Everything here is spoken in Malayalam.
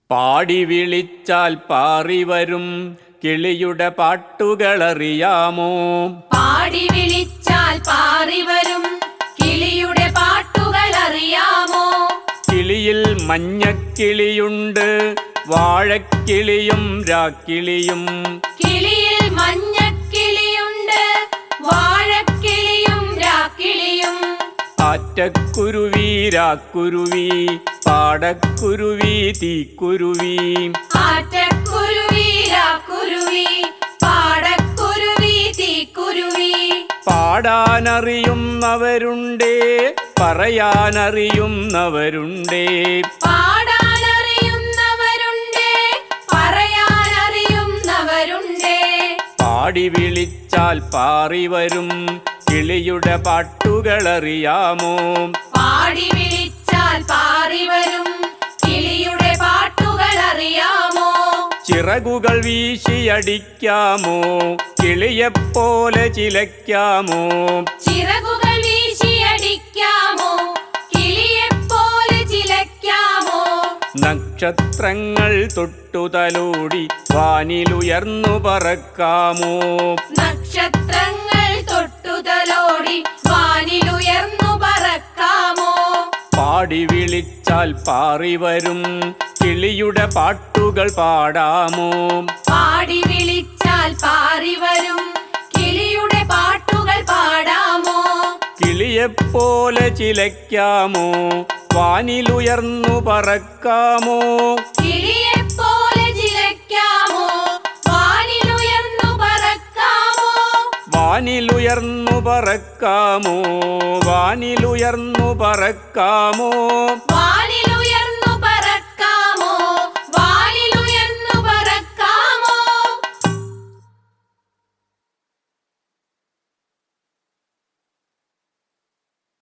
പാടി വിളിച്ചാൽ പാറിവരും കിളിയുടെ പാട്ടുകളറിയാമോ? പാടി വിളിച്ചാൽ പാറിവരും കിളിയുടെ പാട്ടുകളറിയാമോ? കിളിയിൽ മഞ്ഞക്കിളിയുണ്ട്, വാഴക്കിളിയും രാക്കിളിയും. കിളിയിൽ മഞ്ഞക്കിളിയുണ്ട്, വാഴക്കിളിയും രാക്കിളിയും. ആറ്റക്കുരുവി രാക്കുരുവി, പാടക്കുരുവി തീക്കുരുവി. ആറ്റക്കുരുവി രാക്കുരുവി, പാടക്കുരുവി തീക്കുരുവി. പാടാനറിയുന്നവരുണ്ടേ, പറയാനറിയുന്നവരുണ്ടേ. പാടാനറിയുന്നവരുണ്ടേ, പറയാനറിയുന്നവരുണ്ടേ. പാടി വിളിച്ചാൽ പാറിവരും കിളിയുടെ പാട്ടുകളറിയാമോ? പാടി വിളിച്ചാൽ പാറിവരും കിളിയുടെ പാട്ടുകളറിയാമോ? ചിറകുകൾ വീശിയടിക്കാമോ? കിളിയെപ്പോലെ ചിലയ്ക്കാമോ? ചിറകുകൾ വീശിയടിക്കാമോ? കിളിയെപ്പോലെ ചിലയ്ക്കാമോ? നക്ഷത്രങ്ങൾ തൊട്ടുതലോടി വാനിലുയർന്നു പറക്കാമോ? നക്ഷത്രങ്ങൾ തൊട്ടുതലോടി വാനിലുയർന്നു പറക്കാമോ? പാടി വിളിച്ചാൽ പാറിവരും കിളിയുടെ പാട്ടുകൾ പാടാമോ? പാടി വിളിച്ചാൽ പാറിവരും കിളിയുടെ പാട്ടുകൾ പാടാമോ? കിളിയെപ്പോലെ ചിലയ്ക്കാമോ? വാനിലുയർന്നു പറക്കാമോ? കിളിയെപ്പോലെ ചിലയ്ക്കാമോ? വാനിലുയർന്നു പറക്കാമോ? വാനിലുയർന്നു പറക്കാമോ? വാനിലുയർന്നു പറക്കാമോ?